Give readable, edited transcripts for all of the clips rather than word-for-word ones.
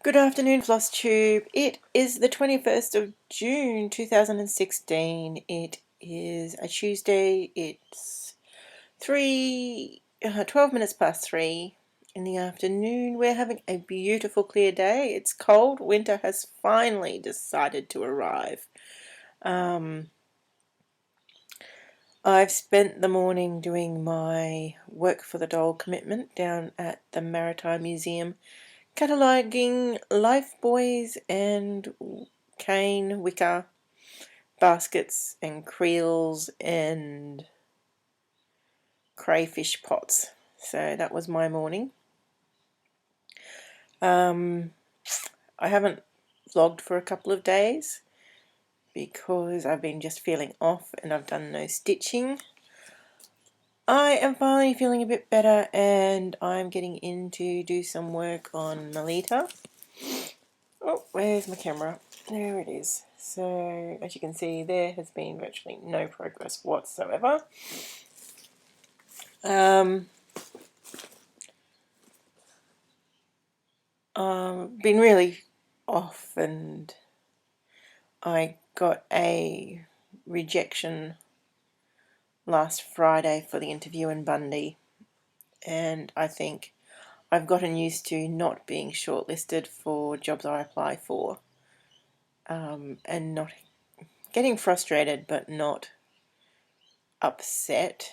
Good afternoon, Flosstube. It is the 21st of June 2016. It is a Tuesday. It's 12 minutes past 3 in the afternoon. We're having a beautiful clear day. It's cold. Winter has finally decided to arrive. I've spent the morning doing my work for the doll commitment down at the Maritime Museum, cataloguing life buoys and cane wicker baskets and creels and crayfish pots. So that was my morning. I haven't vlogged for a couple of days because I've been just feeling off and I've done no stitching. I am finally feeling a bit better and I'm getting in to do some work on Melita. Oh, where's my camera? There it is. So, as you can see, there has been virtually no progress whatsoever. Been really off, and I got a rejection last Friday for the interview in Bundy, and I think I've gotten used to not being shortlisted for jobs I apply for, and not getting frustrated but not upset,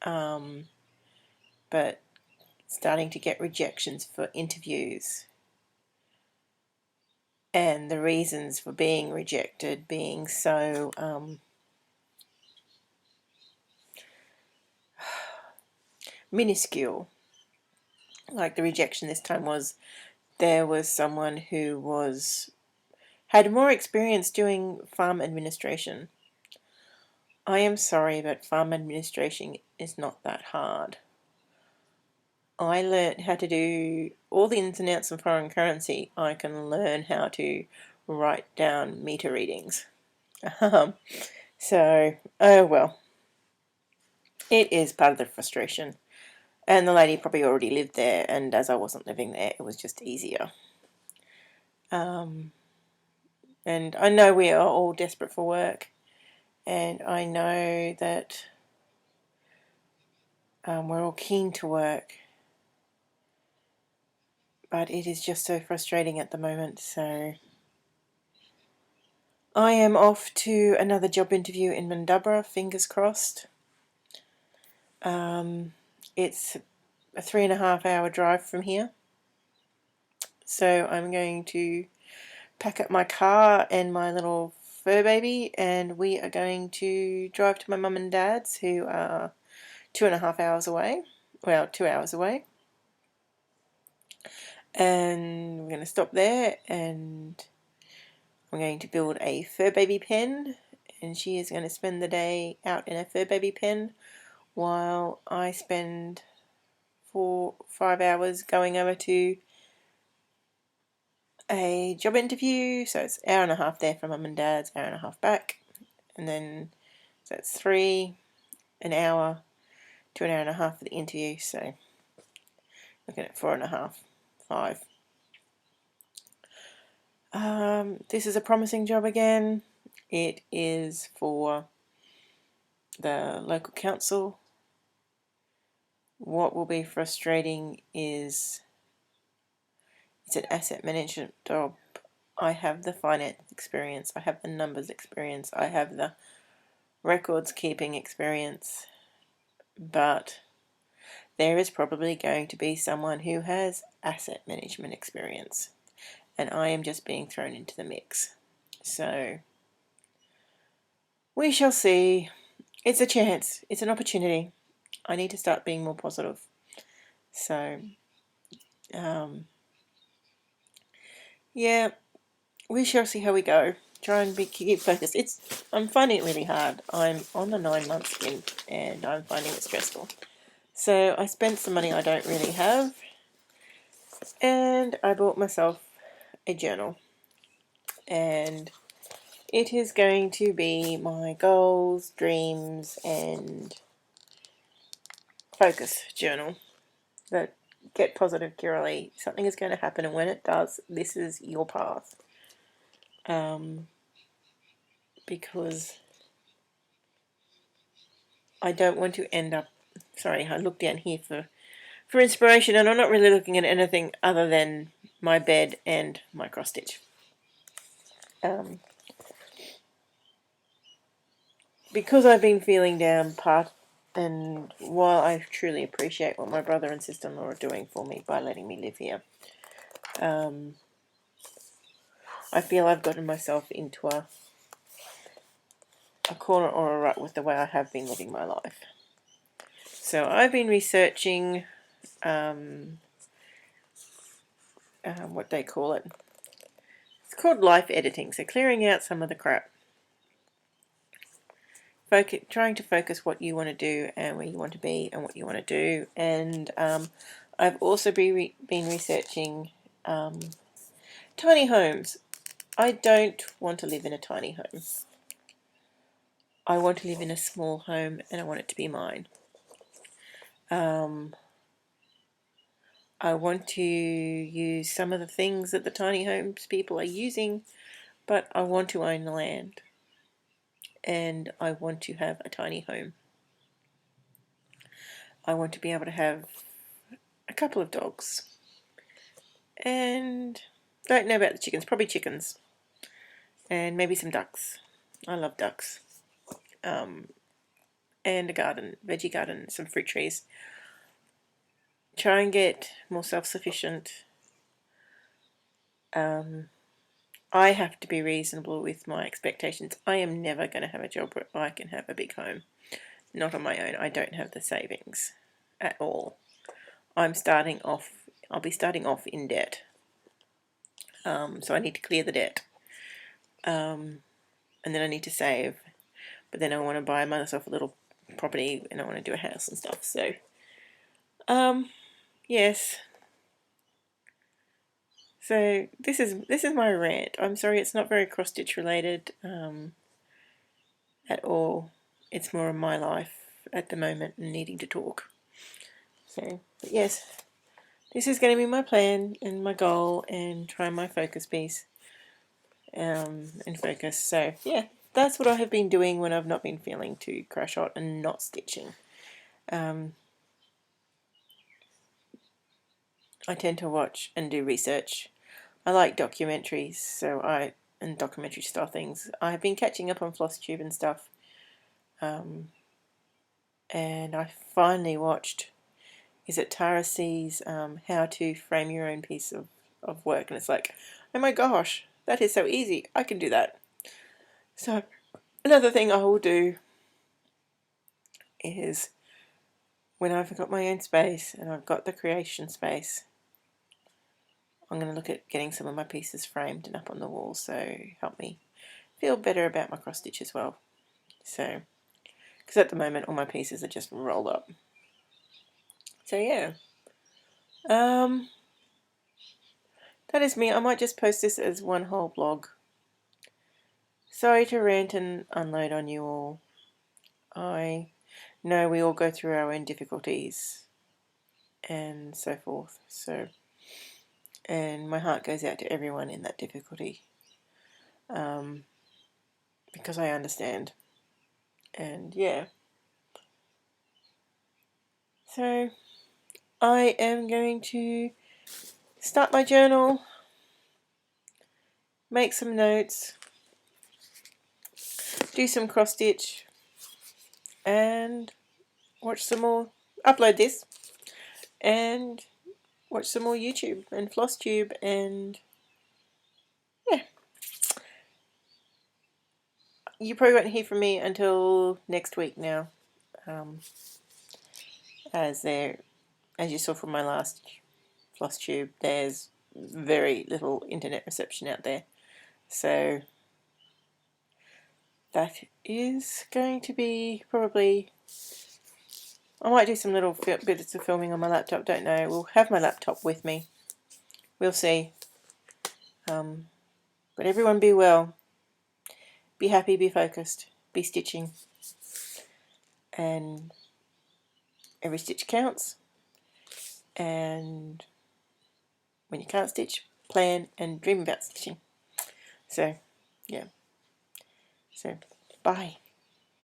but starting to get rejections for interviews and the reasons for being rejected being so minuscule. Like the rejection this time was there was someone who had more experience doing farm administration. I am sorry, but farm administration is not that hard. I learned how to do all the ins and outs of foreign currency. I can learn how to write down meter readings. So, oh well. It is part of the frustration. And the lady probably already lived there, and as I wasn't living there, it was just easier. And I know we are all desperate for work, and I know that we're all keen to work, but it is just so frustrating at the moment. So I am off to another job interview in Mandubra, fingers crossed. It's a 3.5 hour drive from here, so I'm going to pack up my car and my little fur baby, and we are going to drive to my mum and dad's, who are 2.5 hours away. Well, 2 hours away. And we're going to stop there, and I'm going to build a fur baby pen, and she is going to spend the day out in a fur baby pen while I spend 4-5 hours going over to a job interview. So it's 1.5 hours there from mum and dad's, 1.5 hours back, and then so that's 3 an hour to 1.5 hours for the interview. So looking at 4.5, 5. This is a promising job again. It is for the local council. What will be frustrating is it's an asset management job. I have the finance experience, I have the numbers experience, I have the records keeping experience, but there is probably going to be someone who has asset management experience, and I am just being thrown into the mix. So we shall see. It's a chance, it's an opportunity. I need to start being more positive. So yeah, we shall see how we go. Try and keep focused. I'm finding it really hard. I'm on the 9-month stint and I'm finding it stressful. So I spent some money I don't really have, and I bought myself a journal, and it is going to be my goals, dreams and focus journal that get positive, Kiralee. Something is going to happen, and when it does, this is your path. Because I don't want to end up... Sorry, I look down here for inspiration, and I'm not really looking at anything other than my bed and my cross stitch. Because I've been feeling down, and while I truly appreciate what my brother and sister-in-law are doing for me by letting me live here, I feel I've gotten myself into a corner or a rut with the way I have been living my life. So I've been researching what they call it. It's called life editing, so clearing out some of the crap. Trying to focus what you want to do and where you want to be and what you want to do. And I've also been researching tiny homes. I don't want to live in a tiny home. I want to live in a small home, and I want it to be mine. I want to use some of the things that the tiny homes people are using, but I want to own the land, and I want to have a tiny home. I want to be able to have a couple of dogs, and don't know about the chickens, probably chickens, and maybe some ducks. I love ducks. And a garden, veggie garden, some fruit trees. Try and get more self-sufficient. I have to be reasonable with my expectations. I am never going to have a job where I can have a big home. Not on my own. I don't have the savings at all. I'll be starting off in debt. So I need to clear the debt. And then I need to save. But then I want to buy myself a little property, and I want to do a house and stuff. So, yes. So this is my rant. I'm sorry, it's not very cross stitch related at all. It's more of my life at the moment and needing to talk. So, but yes, this is going to be my plan and my goal, and try my focus piece and focus. So yeah, that's what I have been doing when I've not been feeling too crash hot and not stitching. I tend to watch and do research. I like documentaries, and documentary style things. I've been catching up on Flosstube and stuff. And I finally watched, is it Tara C's How to Frame Your Own Piece of Work, and it's like, oh my gosh, that is so easy, I can do that. So another thing I will do is, when I've got my own space and I've got the creation space, I'm going to look at getting some of my pieces framed and up on the wall, so help me feel better about my cross stitch as well. So, because at the moment all my pieces are just rolled up. So yeah, that is me. I might just post this as one whole blog. Sorry to rant and unload on you all. I know we all go through our own difficulties and so forth. So, and my heart goes out to everyone in that difficulty, because I understand. And yeah, so I am going to start my journal, make some notes, do some cross stitch, and watch some more, upload this, and watch some more YouTube and Flosstube, and yeah. You probably won't hear from me until next week now, as you saw from my last Flosstube, there's very little internet reception out there. So that is going to be probably... I might do some little bits of filming on my laptop, don't know. We'll have my laptop with me. We'll see. But everyone be well. Be happy, be focused, be stitching. And every stitch counts. and when you can't stitch, plan and dream about stitching. So yeah, so bye.